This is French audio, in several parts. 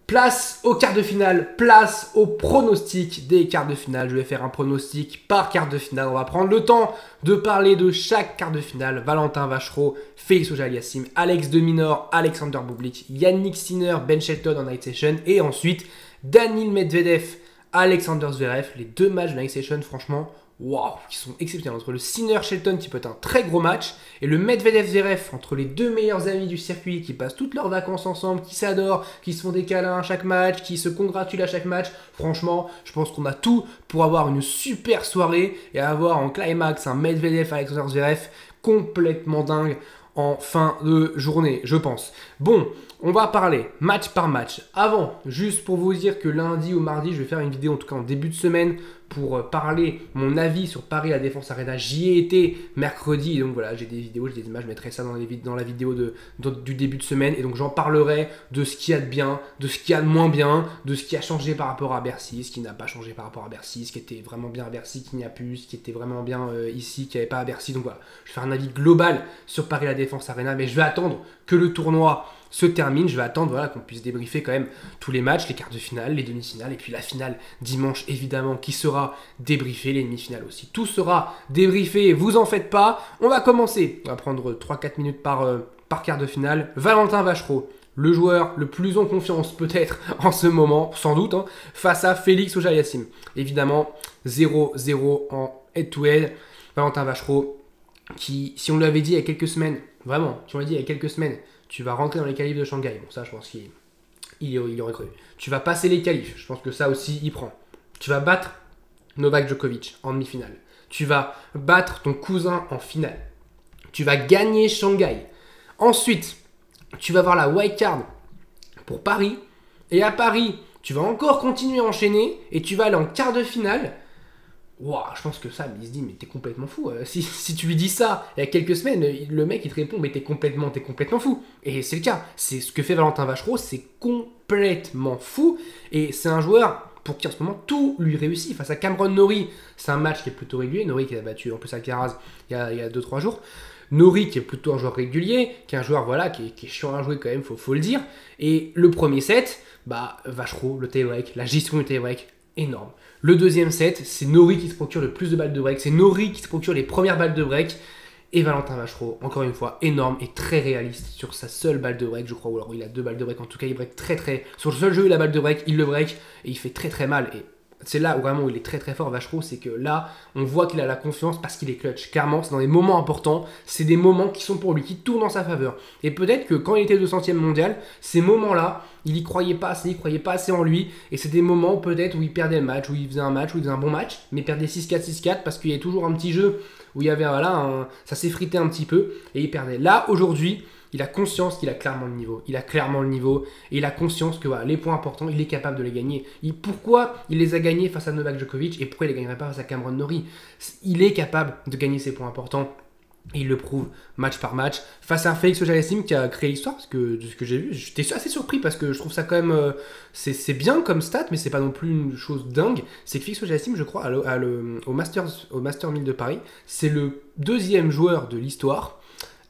Place aux quarts de finale, place au pronostic des quarts de finale. Je vais faire un pronostic par quart de finale. On va prendre le temps de parler de chaque quart de finale. Valentin Vachereau, Félix Auger-Aliassime, Alex de Minaur, Alexander Bublik, Yannick Sinner, Ben Shelton en night session. Et ensuite, Daniil Medvedev, Alexander Zverev. Les deux matchs de night session, franchement, waouh, qui sont exceptionnels. Entre le Sinner-Shelton qui peut être un très gros match et le Medvedev-Zverev, entre les deux meilleurs amis du circuit qui passent toutes leurs vacances ensemble, qui s'adorent, qui se font des câlins à chaque match, qui se congratulent à chaque match. Franchement, je pense qu'on a tout pour avoir une super soirée et avoir en climax un Medvedev-Alexander Zverev complètement dingue en fin de journée, je pense. Bon, on va parler match par match. Avant, juste pour vous dire que lundi ou mardi, je vais faire une vidéo, en tout cas en début de semaine, pour parler mon avis sur Paris La Défense Arena. J'y ai été mercredi, et donc voilà, j'ai des vidéos, j'ai des images, je mettrai ça dans la vidéo du début de semaine, et donc j'en parlerai de ce qu'il y a de bien, de ce qu'il y a de moins bien, de ce qui a changé par rapport à Bercy, ce qui n'a pas changé par rapport à Bercy, ce qui était vraiment bien à Bercy, qui n'y a plus, ce qui était vraiment bien ici, qui n'y avait pas à Bercy. Donc voilà, je vais faire un avis global sur Paris La Défense Arena, mais je vais attendre que le tournoi se termine, je vais attendre voilà, qu'on puisse débriefer quand même tous les matchs, les quarts de finale, les demi-finales, et puis la finale dimanche évidemment qui sera débriefée, les demi-finales aussi. Tout sera débriefé, vous en faites pas. On va commencer, on va prendre 3-4 minutes par quart de finale. Valentin Vachereau, le joueur le plus en confiance peut-être en ce moment, sans doute, hein, face à Félix Auger-Aliassime. Évidemment, 0-0 en head-to-head. Valentin Vachereau, qui, si on l'avait dit il y a quelques semaines, vraiment, si on l'a dit il y a quelques semaines, tu vas rentrer dans les qualifs de Shanghai. Bon, ça, je pense qu'il y aurait cru. Tu vas passer les qualifs. Je pense que ça aussi, il prend. Tu vas battre Novak Djokovic en demi-finale. Tu vas battre ton cousin en finale. Tu vas gagner Shanghai. Ensuite, tu vas avoir la wildcard pour Paris. Et à Paris, tu vas encore continuer à enchaîner. Et tu vas aller en quart de finale. Wow, je pense que ça, il se dit, mais t'es complètement fou. Si tu lui dis ça il y a quelques semaines, le mec il te répond, mais t'es complètement fou. Et c'est le cas. C'est ce que fait Valentin Vachereau, c'est complètement fou. Et c'est un joueur pour qui en ce moment tout lui réussit. Face à Cameron Norrie, c'est un match qui est plutôt régulier. Norrie qui a battu en plus Alcaraz il y a 2-3 jours. Norrie qui est plutôt un joueur régulier, qui est un joueur voilà, qui est chiant à jouer quand même, faut le dire. Et le premier set, Vachereau, le tie-break, la gestion du tie-break, énorme. Le deuxième set, c'est Norrie qui se procure le plus de balles de break. C'est Norrie qui se procure les premières balles de break. Et Valentin Vachereau, encore une fois, énorme et très réaliste sur sa seule balle de break, je crois. Ou alors il a 2 balles de break. En tout cas, il break très. Sur le seul jeu, la balle de break, il le break. Et il fait très mal. Et c'est là où vraiment il est très fort, Vachereau. C'est que là, on voit qu'il a la confiance parce qu'il est clutch. Clairement, c'est dans des moments importants. C'est des moments qui sont pour lui, qui tournent en sa faveur. Et peut-être que quand il était 200e mondial, ces moments-là, il y croyait pas assez en lui. Et c'est des moments peut-être où il perdait le match, où il faisait un match, où il faisait un bon match, mais perdait 6-4, 6-4 parce qu'il y avait toujours un petit jeu où il y avait ça s'effritait un petit peu et il perdait. Là, aujourd'hui, il a conscience qu'il a clairement le niveau. Il a clairement le niveau et il a conscience que voilà, les points importants, il est capable de les gagner. Pourquoi il les a gagnés face à Novak Djokovic et pourquoi il ne les gagnerait pas face à Cameron Norrie? Il est capable de gagner ces points importants. Et il le prouve match par match face à Félix Auger-Aliassime qui a créé l'histoire parce que de ce que j'ai vu, j'étais assez surpris parce que je trouve ça quand même c'est bien comme stat mais c'est pas non plus une chose dingue. C'est que Félix Auger-Aliassime, je crois, au Master 1000 de Paris, c'est le deuxième joueur de l'histoire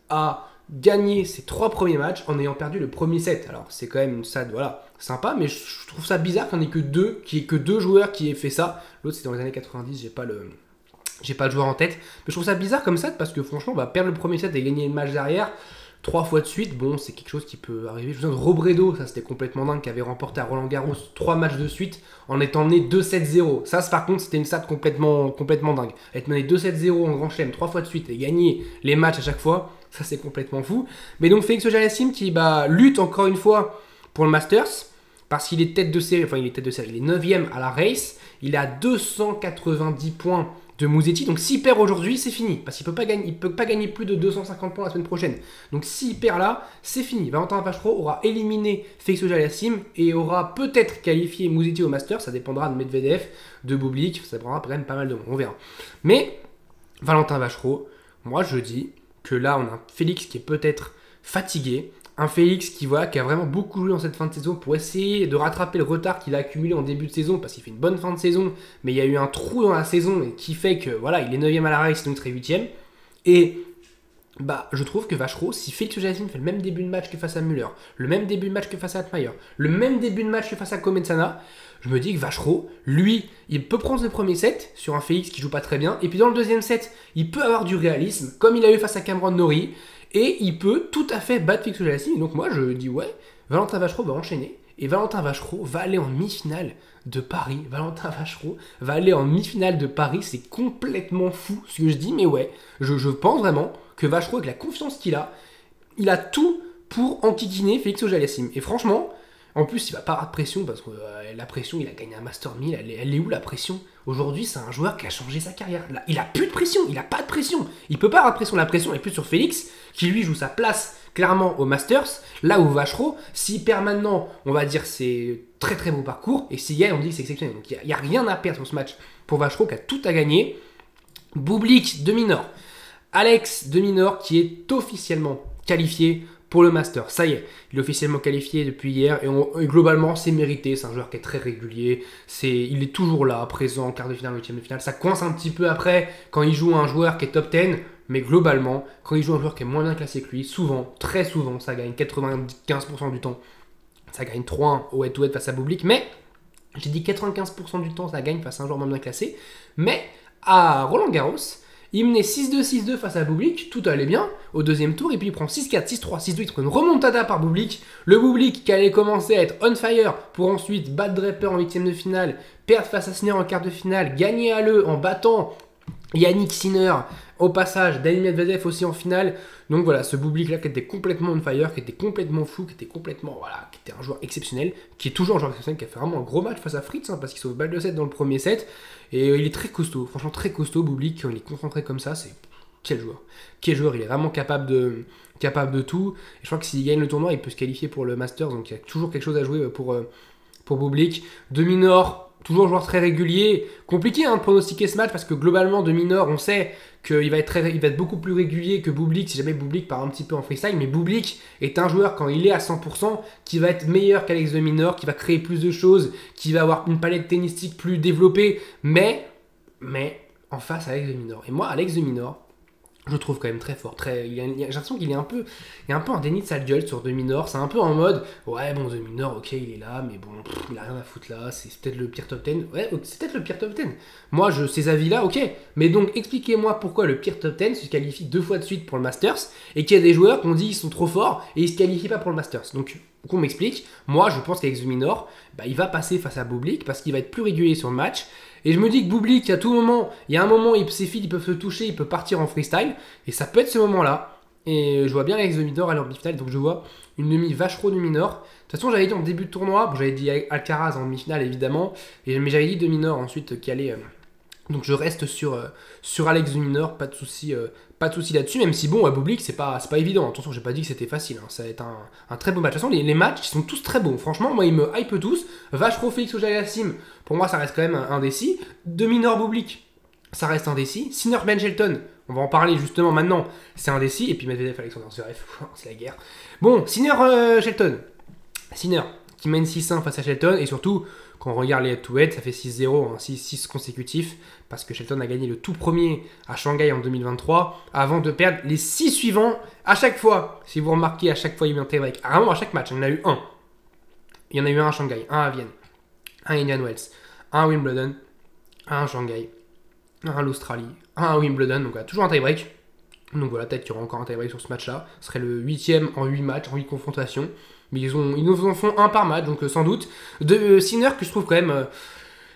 à gagner ses 3 premiers matchs en ayant perdu le premier set. Alors c'est quand même une stat voilà sympa, mais je trouve ça bizarre qu'il n'y ait que deux joueurs qui aient fait ça. L'autre c'est dans les années 90, j'ai pas le joueur en tête, mais je trouve ça bizarre comme ça parce que franchement, perdre le premier set et gagner le match derrière 3 fois de suite, bon, c'est quelque chose qui peut arriver. Je me souviens de Robredo, ça c'était complètement dingue, qui avait remporté à Roland Garros 3 matchs de suite en étant mené 2-7-0. Ça, par contre, c'était une stat complètement dingue. Être mené 2-7-0 en grand chelem 3 fois de suite et gagner les matchs à chaque fois, ça c'est complètement fou. Mais donc Félix Auger-Aliassime qui lutte encore une fois pour le Masters parce qu'il est tête de série, il est 9ème à la race, il a 290 points de Musetti, donc s'il perd aujourd'hui, c'est fini, parce qu'il peut pas gagner plus de 250 points la semaine prochaine. Donc s'il perd là, c'est fini. Valentin Vachereau aura éliminé Félix Auger-Aliassime et aura peut-être qualifié Musetti au Master, ça dépendra de Medvedev, de Bublik, ça dépendra quand même pas mal de monde, on verra. Mais Valentin Vachereau, moi je dis que là on a un Félix qui est peut-être fatigué, un Félix qui a vraiment beaucoup joué dans cette fin de saison pour essayer de rattraper le retard qu'il a accumulé en début de saison parce qu'il fait une bonne fin de saison, mais il y a eu un trou dans la saison et qui fait que voilà, il est 9ème à la race, donc il serait 8ème. Et bah, je trouve que Vachereau, si Félix Auger-Aliassime fait le même début de match que face à Müller, le même début de match que face à Altmaier, le même début de match que face à Comensana, je me dis que Vachereau, lui, il peut prendre le premier set sur un Félix qui joue pas très bien, et puis dans le deuxième set, il peut avoir du réalisme, comme il a eu face à Cameron Norrie, et il peut tout à fait battre Félix Auger-Aliassime. Donc moi, je dis ouais, Valentin Vachereau va enchaîner, et Valentin Vachereau va aller en demi-finale de Paris. Valentin Vachereau va aller en demi-finale de Paris, c'est complètement fou ce que je dis, mais ouais, je pense vraiment que Vachereau, avec la confiance qu'il a, il a tout pour enquiquiner Félix Auger-Aliassime. Et franchement, en plus, il va pas avoir de pression parce que la pression, il a gagné un Master 1000. Elle est où la pression? Aujourd'hui, c'est un joueur qui a changé sa carrière. Là, il a plus de pression, il a pas de pression. Il peut pas avoir de pression. La pression est plus sur Félix, qui lui joue sa place clairement au Masters. Là où Vachereau, s'il perd maintenant, on va dire c'est très très beau parcours. Et s'il gagne, on dit que c'est exceptionnel. Donc il n'y a rien à perdre sur ce match pour Vachereau qui a tout à gagner. Bublik, demi-nord. Alex demi-nord qui est officiellement qualifié pour le Master. Ça y est, il est officiellement qualifié depuis hier et globalement c'est mérité. C'est un joueur qui est très régulier. Il est toujours là, présent en quart de finale, huitième de finale. Ça coince un petit peu après quand il joue un joueur qui est top 10. Mais globalement, quand il joue un joueur qui est moins bien classé que lui, souvent, très souvent, ça gagne 95% du temps. Ça gagne 3-1 au head-to-head face à Bublik. Mais, j'ai dit 95% du temps, ça gagne face à un joueur moins bien classé. Mais, à Roland Garros, il menait 6-2, 6-2 face à Bublik, tout allait bien au deuxième tour, et puis il prend 6-4, 6-3, 6-2, il prend une remontada par Bublik. Le Bublik qui allait commencer à être on fire pour ensuite battre Draper en huitième de finale, perdre face à Sinner en quart de finale, gagner à l'E en battant Yannick Sinner au passage, Daniil Medvedev aussi en finale. Donc voilà, ce Bublik là qui était complètement on fire, qui était complètement fou, qui était complètement, voilà, qui était un joueur exceptionnel, qui est toujours un joueur exceptionnel, qui a fait vraiment un gros match face à Fritz, parce qu'il sauve balle de 7 dans le premier set. Et il est très costaud, franchement très costaud, Bublik, quand il est concentré comme ça, c'est quel joueur. Quel joueur, il est vraiment capable de tout. Et je crois que s'il gagne le tournoi, il peut se qualifier pour le Masters, donc il y a toujours quelque chose à jouer pour Bublik. Demi-nord, toujours joueur très régulier. Compliqué de pronostiquer ce match parce que globalement, demi-nord, on sait qu'il va être beaucoup plus régulier que Bublik si jamais Bublik part un petit peu en freestyle. Mais Bublik est un joueur, quand il est à 100%, qui va être meilleur qu'Alex demi-nord, qui va créer plus de choses, qui va avoir une palette tennistique plus développée. Mais en face, Alex demi-nord. Et moi, Alex demi-nord, je trouve quand même très fort. J'ai l'impression qu'il est un peu un déni de sale gueule sur demi-nord. C'est un peu en mode, ouais, bon, demi-nord, ok, il est là, mais bon, il a rien à foutre là. C'est peut-être le pire top 10. Ouais, c'est peut-être le pire top 10. Moi, ces avis-là, ok. Mais donc, expliquez-moi pourquoi le pire top 10 se qualifie 2 fois de suite pour le Masters et qu'il y a des joueurs qu'on dit ils sont trop forts et ils se qualifient pas pour le Masters. Donc, qu'on m'explique. Moi, je pense qu'avec demi-nord, il va passer face à Bublik parce qu'il va être plus régulier sur le match. Et je me dis que Bublik, à tout moment, il y a un moment où ses fils ils peuvent se toucher, il peut partir en freestyle. Et ça peut être ce moment-là. Et je vois bien Alex demi-nord à leur demi-finale. Donc je vois une demi Vachereau demi-nord. De toute façon, j'avais dit en début de tournoi, j'avais dit Alcaraz en demi-finale évidemment. Mais j'avais dit demi-nord ensuite qui allait. Donc je reste sur Alex demi-nord, pas de souci là-dessus. Même si bon, à Bublik, c'est pas évident. Attention, j'ai pas dit que c'était facile. Ça va être un très beau match. De toute façon, les matchs ils sont tous très beaux. Franchement, moi, ils me hype tous. Vachereau, Félix Auger-Aliassime, pour moi, ça reste quand même un déci. Demi-nord Bublik, ça reste un déci. Sinner Ben Shelton, on va en parler justement maintenant, c'est un déci. Et puis Medvedev, Alexander Zverev, c'est la guerre. Bon, Sinner Shelton. Sinner qui mène 6-1 face à Shelton. Et surtout, quand on regarde les head-to-head, ça fait 6-0, 6 consécutifs. Parce que Shelton a gagné le tout premier à Shanghai en 2023. Avant de perdre les 6 suivants à chaque fois. Si vous remarquez, à chaque fois, il y a eu un tie-break. Vraiment, à chaque match, il y en a eu un. Il y en a eu un à Shanghai, un à Vienne, un à Indian Wells, un à Wimbledon, un à Shanghai, un à l'Australie, un à Wimbledon. Donc voilà, toujours un tie-break. Donc voilà, peut-être qu'il y aura encore un tie-break sur ce match-là. Ce serait le 8ème en 8 matchs, en 8 confrontations. Mais ils nous en font un par match, donc sans doute. De Sinner, que je trouve quand même...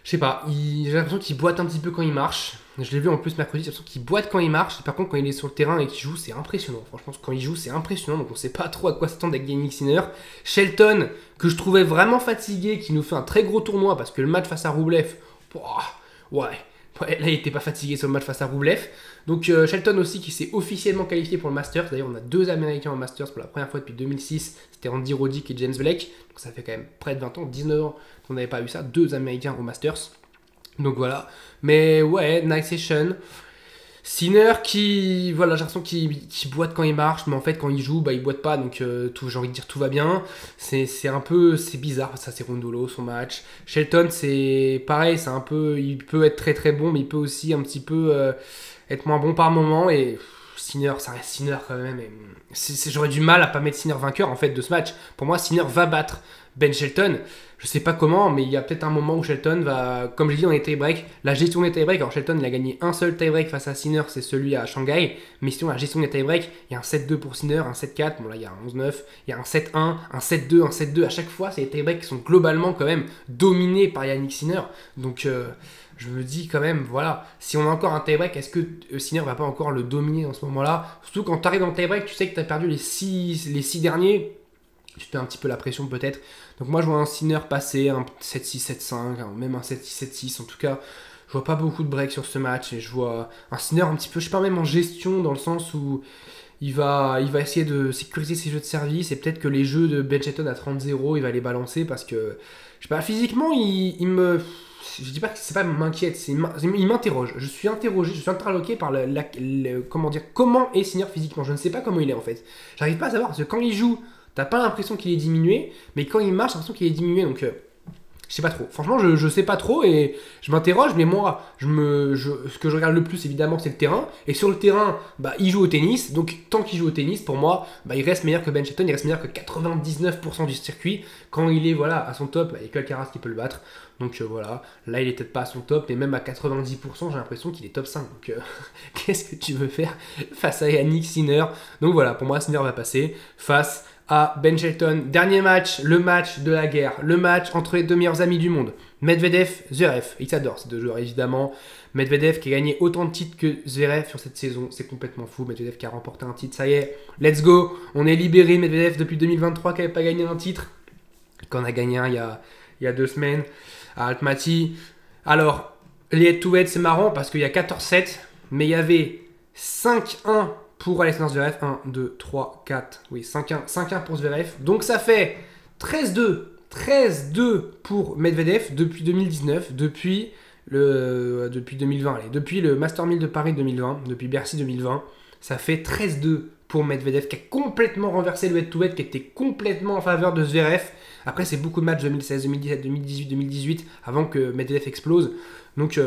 je sais pas, j'ai l'impression qu'il boite un petit peu quand il marche. Je l'ai vu en plus mercredi, j'ai l'impression qu'il boite quand il marche. Par contre, quand il est sur le terrain et qu'il joue, c'est impressionnant. Franchement, quand il joue, c'est impressionnant. Donc on sait pas trop à quoi s'attendre avec Yannick Sinner. Shelton, que je trouvais vraiment fatigué, qui nous fait un très gros tournoi parce que le match face à Rublev, ouais, là il était pas fatigué sur le match face à Rublev. Donc Shelton aussi qui s'est officiellement qualifié pour le Masters. D'ailleurs, on a 2 Américains au Masters pour la première fois depuis 2006. C'était Andy Roddick et James Blake. Donc ça fait quand même près de 20 ans, 19 ans qu'on n'avait pas eu ça. 2 Américains au Masters. Donc voilà. Mais ouais, nice session. Sinner qui, voilà, j'ai l'impression qu'il boite quand il marche, mais en fait quand il joue, il boite pas, donc j'ai envie de dire tout va bien. C'est bizarre, ça c'est Rondolo, son match. Shelton, c'est pareil, c'est un peu, il peut être très très bon, mais il peut aussi un petit peu être moins bon par moment, et Sinner, ça reste Sinner quand même. J'aurais du mal à pas mettre Sinner vainqueur en fait de ce match. Pour moi, Sinner va battre Ben Shelton. Je sais pas comment, mais il y a peut-être un moment où Shelton va, comme je l'ai dit dans les tie-breaks, la gestion des tie-breaks. Alors Shelton, il a gagné un seul tie-break face à Sinner, c'est celui à Shanghai. Mais sinon, la gestion des tie-breaks, il y a un 7-2 pour Sinner, un 7-4. Bon là, il y a un 11-9, il y a un 7-1, un 7-2, un 7-2. À chaque fois, c'est des tie-breaks qui sont globalement quand même dominés par Yannick Sinner. Donc je me dis quand même, voilà, si on a encore un tie-break, est-ce que Sinner va pas encore le dominer dans ce moment-là? Surtout quand tu arrives dans le tie-break, tu sais que tu as perdu les 6 derniers, tu te fais un petit peu la pression peut-être. Donc moi je vois un Sinner passer, un 7-6, 7-5, même un 7-6, 7-6. En tout cas, je vois pas beaucoup de breaks sur ce match et je vois un Sinner un petit peu, je sais pas, même en gestion, dans le sens où il va essayer de sécuriser ses jeux de service et peut-être que les jeux de Ben Shelton à 30-0, il va les balancer parce que, je sais pas, physiquement, il me... Je dis pas que c'est pas m'inquiète, il m'interroge. Je suis interrogé, je suis interloqué par comment dire, comment est Sinner physiquement. Je ne sais pas comment il est en fait. J'arrive pas à savoir parce que quand il joue, t'as pas l'impression qu'il est diminué, mais quand il marche, t'as l'impression qu'il est diminué. Donc je sais pas trop. Franchement, je sais pas trop et je m'interroge, mais moi, ce que je regarde le plus évidemment, c'est le terrain. Et sur le terrain, bah, il joue au tennis. Donc tant qu'il joue au tennis, pour moi, bah, il reste meilleur que Ben Shelton, il reste meilleur que 99% du circuit. Quand il est voilà, à son top, bah, il n'y a que Alcaraz qui peut le battre. Donc voilà, là il est peut-être pas à son top, mais même à 90%, j'ai l'impression qu'il est top 5. Donc qu'est-ce que tu veux faire face à Yannick Sinner? Donc voilà, pour moi, Sinner va passer face à Ben Shelton. Dernier match, le match de la guerre, le match entre les deux meilleurs amis du monde. Medvedev, Zverev. Ils s'adorent ces deux joueurs évidemment. Medvedev qui a gagné autant de titres que Zverev sur cette saison, c'est complètement fou. Medvedev qui a remporté un titre, ça y est, let's go. On est libéré. Medvedev depuis 2023 qui n'avait pas gagné un titre. Qu'on a gagné un il y a 2 semaines à Almaty. Alors, les head-to-head, c'est marrant parce qu'il y a 14-7, mais il y avait 5-1 pour Alexander Zverev. 1, 2, 3, 4. Oui, 5-1. 5-1 pour Zverev. Donc ça fait 13-2. 13-2 pour Medvedev depuis 2019, depuis 2020. Allez, depuis le Master 1000 de Paris 2020, depuis Bercy 2020. Ça fait 13-2 pour Medvedev qui a complètement renversé le head-to-head, qui était complètement en faveur de Zverev. Après, c'est beaucoup de matchs 2016, 2017, 2018, 2018 avant que Medvedev explose. Donc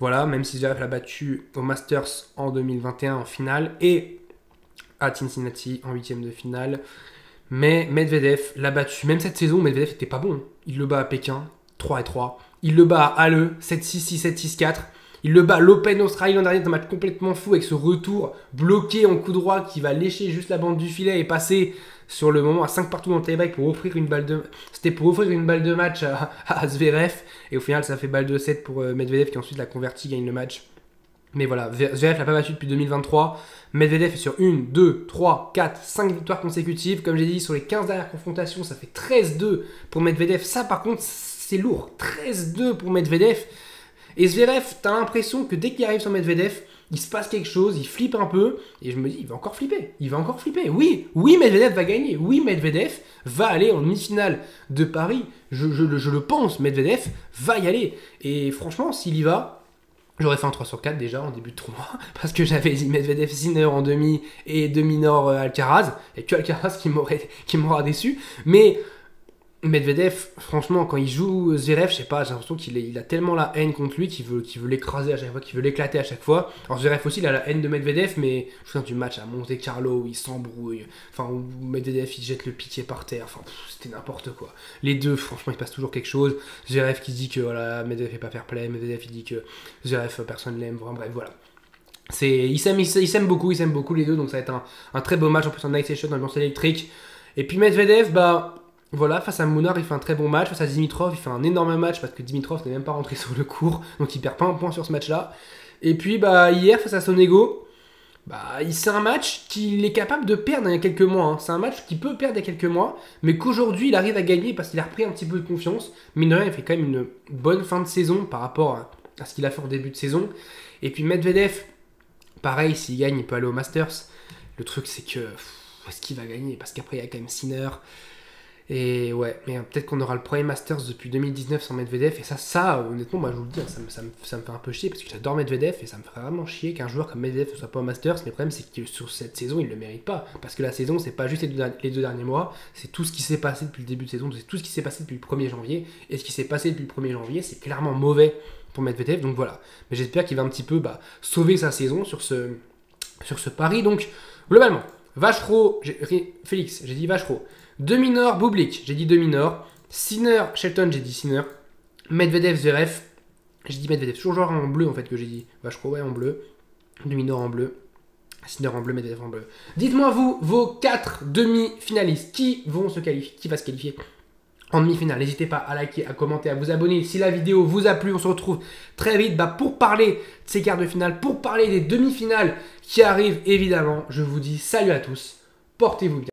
voilà, même si Zverev l'a battu au Masters en 2021 en finale et à Cincinnati en 8ème de finale. Mais Medvedev l'a battu. Même cette saison, Medvedev n'était pas bon. Il le bat à Pékin, 3-3. Il le bat à Halle, 7-6, 6-7, 6-4. Il le bat à l'Open Australie l'an dernier dans un match complètement fou avec ce retour bloqué en coup droit qui va lécher juste la bande du filet et passer sur le moment à 5 partout dans le tie-break pour offrir une balle de... C'était pour offrir une balle de match à Zverev. Et au final, ça fait balle de 7 pour Medvedev qui ensuite l'a converti, gagne le match. Mais voilà, Zverev l'a pas battu depuis 2023. Medvedev est sur 1, 2, 3, 4, 5 victoires consécutives. Comme j'ai dit, sur les 15 dernières confrontations, ça fait 13-2 pour Medvedev. Ça, par contre, c'est lourd. 13-2 pour Medvedev. Et Zverev, t'as l'impression que dès qu'il arrive sur Medvedev, il se passe quelque chose, il flippe un peu. Et je me dis, il va encore flipper. Il va encore flipper. Oui, Medvedev va gagner. Oui, Medvedev va aller en demi-finale de Paris. Je le pense, Medvedev va y aller. Et franchement, s'il y va... J'aurais fait un 3 sur 4 déjà en début de tournoi, parce que j'avais dit Medvedev Sinner en demi et demi-nord Alcaraz, et que Alcaraz qui m'aura déçu. Mais Medvedev, franchement, quand il joue Zverev, je sais pas, j'ai l'impression qu'il a tellement la haine contre lui qu'il veut l'écraser à chaque fois, qu'il veut l'éclater à chaque fois. Alors Zverev aussi, il a la haine de Medvedev, mais je me souviens du match à Monte Carlo où il s'embrouille, enfin où Medvedev il jette le piquet par terre, enfin c'était n'importe quoi. Les deux, franchement, il se passe toujours quelque chose. Zverev qui dit que voilà, Medvedev est pas fair play, Medvedev il dit que Zverev personne l'aime, bref voilà. Ils s'aiment beaucoup les deux, donc ça va être un très beau match en plus en night session, ambiance électrique. Et puis Medvedev, bah... Voilà, face à Munar, il fait un très bon match. Face à Dimitrov, il fait un énorme match parce que Dimitrov n'est même pas rentré sur le court. Donc il perd pas un point sur ce match-là. Et puis bah, hier, face à Sonego, bah, c'est un match qu'il est capable de perdre il y a quelques mois. Hein. C'est un match qu'il peut perdre il y a quelques mois. Mais qu'aujourd'hui, il arrive à gagner parce qu'il a repris un petit peu de confiance. Mine de rien, il fait quand même une bonne fin de saison par rapport à ce qu'il a fait en début de saison. Et puis Medvedev, pareil, s'il gagne, il peut aller au Masters. Le truc, c'est que... est-ce qu'il va gagner? Parce qu'après, il y a quand même Sinner. Et ouais, mais peut-être qu'on aura le premier Masters depuis 2019 sans Medvedev. Et ça honnêtement, moi je vous le dis, ça me fait un peu chier parce que j'adore Medvedev et ça me ferait vraiment chier qu'un joueur comme Medvedev ne soit pas au Masters. Mais le problème, c'est que sur cette saison, il ne le mérite pas. Parce que la saison, c'est pas juste les deux derniers mois, c'est tout ce qui s'est passé depuis le début de saison, c'est tout ce qui s'est passé depuis le 1er janvier. Et ce qui s'est passé depuis le 1er janvier, c'est clairement mauvais pour Medvedev. Donc voilà. Mais j'espère qu'il va un petit peu sauver sa saison sur ce sur ce pari. Donc, globalement, Vachereau, Félix, j'ai dit Vachereau. Deminor, Bublik, j'ai dit Deminor. Sinner, Shelton, j'ai dit Sinner. Medvedev, Zverev, j'ai dit Medvedev. Toujours joueur en bleu en fait que j'ai dit. Vachereau, ouais, en bleu. Deminor en bleu. Sinner en bleu, Medvedev en bleu. Dites-moi vous, vos 4 demi-finalistes. Qui vont se qualifier? Qui va se qualifier en demi-finale? N'hésitez pas à liker, à commenter, à vous abonner. Si la vidéo vous a plu, on se retrouve très vite pour parler de ces quarts de finale, pour parler des demi-finales qui arrivent évidemment. Je vous dis salut à tous, portez-vous bien.